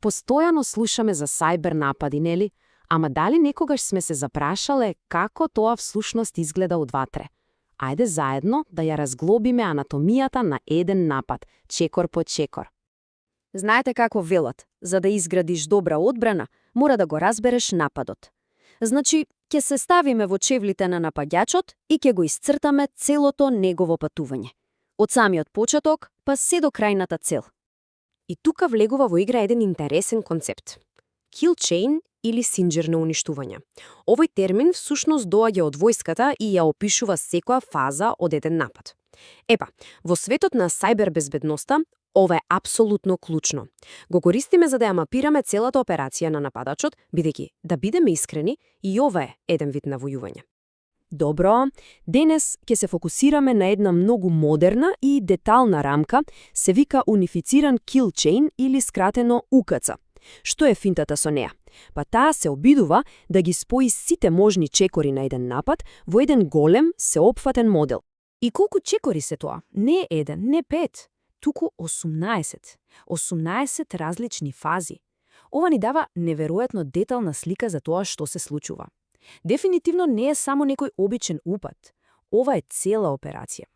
Постојано слушаме за сајбер напади, нели? Ама дали некогаш сме се запрашале како тоа всушност изгледа одватре? Ајде заедно да ја разглобиме анатомијата на еден напад, чекор по чекор. Знаете како велат, за да изградиш добра одбрана, мора да го разбереш нападот. Значи, ќе се ставиме во чевлите на напаѓачот и ќе го исцртаме целото негово патување. Од самиот почеток, па се до крајната цел. И тука влегува во игра еден интересен концепт. Kill chain или синџерно уништување. Овој термин всушност доаѓа од војската и ја опишува секоја фаза од еден напад. Епа, во светот на сајбербезбедноста, ова е апсолутно клучно. Го користиме за да ја мапираме целата операција на нападачот, бидејќи, да бидеме искрени, и ова е еден вид на војување. Добро, денес ќе се фокусираме на една многу модерна и детална рамка, се вика унифициран kill chain или скратено UKC. Што е финтата со неа? Па таа се обидува да ги спои сите можни чекори на еден напад во еден голем, сеопфатен модел. И колку чекори се тоа? Не еден, не 5, туку 18. 18 различни фази. Ова ни дава неверојатно детална слика за тоа што се случува. Дефинитивно не е само некој обичен упад. Ова е цела операција.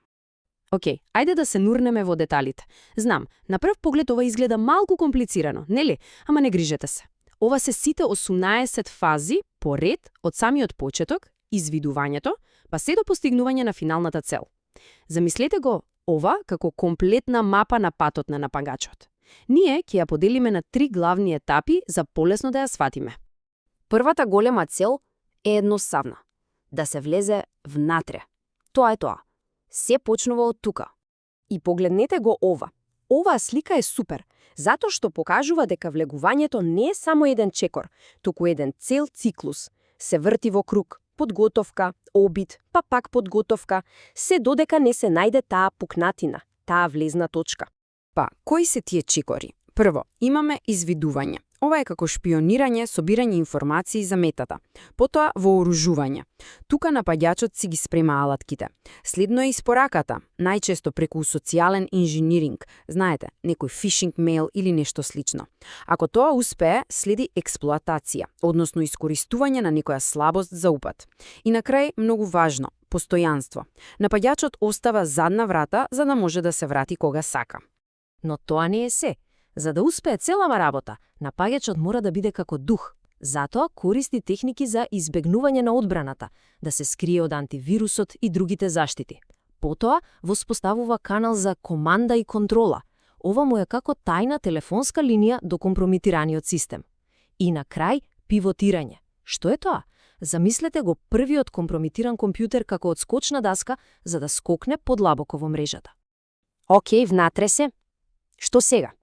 Океј, ајде да се нурнеме во деталите. Знам, на прв поглед ова изгледа малку комплицирано, нели? Ама не грижете се. Ова се сите 18 фази по ред од самиот почеток, извидувањето, па се до постигнување на финалната цел. Замислете го ова како комплетна мапа на патот на напагачот. Ние ќе ја поделиме на 3 главни етапи за полесно да ја сватиме. Првата голема цел е едноставна. Да се влезе внатре. Тоа е тоа. Се почнува од тука. И погледнете го ова. Оваа слика е супер, затоа што покажува дека влегувањето не е само еден чекор, туку еден цел циклус. Се врти во круг, подготовка, обид, па пак подготовка, се додека не се најде таа пукнатина, таа влезна точка. Па, кои се тие чекори? Прво, имаме извидување. Ова е како шпионирање, собирање информации за метата. Потоа вооружување. Тука напаѓачот си ги спрема алатките. Следно е испораката, најчесто преку социјален инжиниринг, знаете, некој фишинг мејл или нешто слично. Ако тоа успее, следи експлоатација, односно искористување на некоја слабост за упад. И на крај, многу важно, постојанство. Напаѓачот остава задна врата за да може да се врати кога сака. Но тоа не е се. За да успее целава работа, напаѓачот мора да биде како дух. Затоа користи техники за избегнување на одбраната, да се скрие од антивирусот и другите заштити. Потоа воспоставува канал за команда и контрола. Ова му е како тајна телефонска линија до компромитираниот систем. И на крај пивотирање. Што е тоа? Замислете го првиот компромитиран компјутер како одскочна даска за да скокне подлабоко во мрежата. Океј, внатре се. Што сега?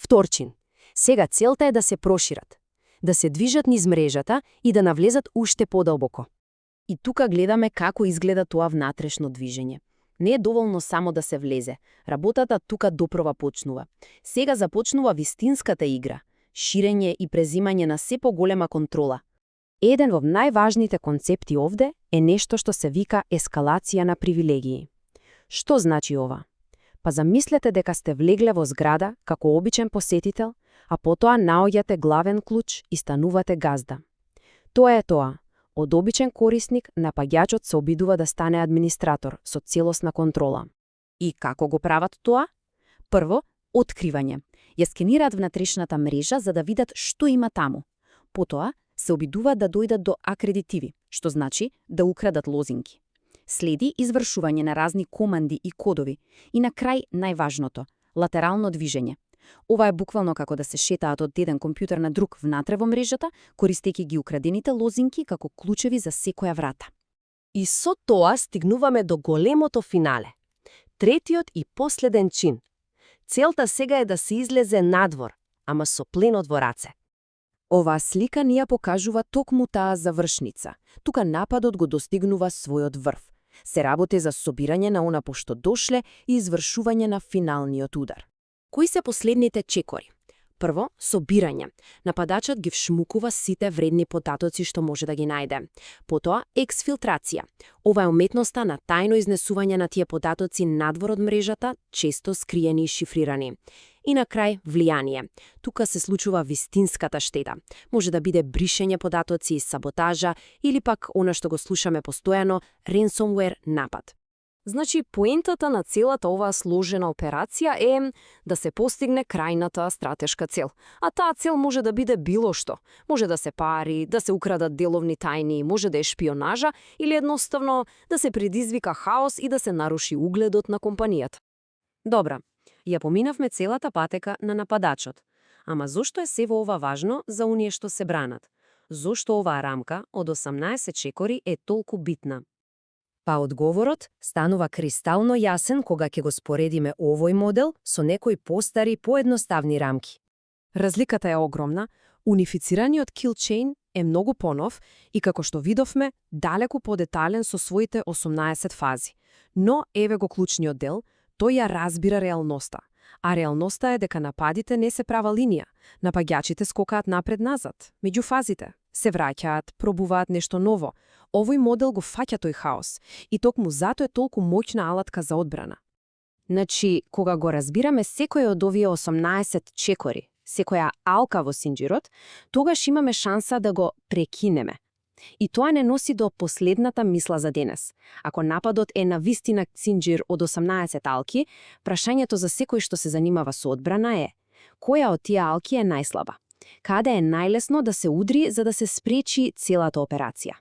Вторчин. Сега целта е да се прошират, да се движат низ мрежата и да навлезат уште подалбоко. И тука гледаме како изгледа тоа внатрешно движење. Не е доволно само да се влезе. Работата тука допрова почнува. Сега започнува вистинската игра, ширење и презимање на се поголема контрола. Еден од најважните концепти овде е нешто што се вика ескалација на привилегии. Што значи ова? Па замислете дека сте влегле во зграда како обичен посетител, а потоа наоѓате главен клуч и станувате газда. Тоа е тоа. Од обичен корисник, напаѓачот се обидува да стане администратор со целосна контрола. И како го прават тоа? Прво, откривање. Ја скенираат внатрешната мрежа за да видат што има таму. Потоа, се обидуваат да дојдат до акредитиви, што значи да украдат лозинки. Следи извршување на разни команди и кодови. И на крај најважното – латерално движење. Ова е буквално како да се шетаат од еден компјутер на друг внатре во мрежата, користејќи ги украдените лозинки како клучеви за секоја врата. И со тоа стигнуваме до големото финале. Третиот и последен чин. Целта сега е да се излезе надвор, ама со пленот во раце. Оваа слика ни ја покажува токму таа завршница. Тука нападот го достигнува својот врв. Се работи за собирање на она пошто дошле и извршување на финалниот удар. Кои се последните чекори? Прво, собирање. Нападачот ги вшмукува сите вредни податоци што може да ги најде. Потоа, ексфилтрација. Ова е уметноста на тајно изнесување на тие податоци надвор од мрежата, често скриени и шифрирани. И на крај, влијание. Тука се случува вистинската штета. Може да биде бришење податоци, саботажа или пак она што го слушаме постојано, ransomware напад. Значи, поентата на целата оваа сложена операција е да се постигне крајната стратешка цел. А таа цел може да биде било што. Може да се пари, да се украдат деловни тајни, може да е шпионажа или едноставно да се предизвика хаос и да се наруши угледот на компанијата. Добра, ја поминавме целата патека на нападачот. Ама зошто е сево ова важно за оние што се бранат? Зошто оваа рамка од 18 чекори е толку битна? Па одговорот станува кристално јасен кога ќе го споредиме овој модел со некои постари, поедноставни рамки. Разликата е огромна. Унифицираниот kill chain е многу понов и, како што видовме, далеку подетален со своите 18 фази. Но еве го клучниот дел, тој ја разбира реалноста. А реалноста е дека нападите не се права линија. Напаѓачите скокаат напред-назад, меѓу фазите. Се враќаат, пробуваат нешто ново. Овој модел го фаќа тој хаос и токму затоа е толку моќна алатка за одбрана. Значи, кога го разбираме секој од овие 18 чекори, секоја алка во синџирот, тогаш имаме шанса да го прекинеме. И тоа не носи до последната мисла за денес. Ако нападот е на вистина синџир од 18 алки, прашањето за секој што се занимава со одбрана е: која од тие алки е најслаба? Каде е најлесно да се удри за да се спречи целата операција?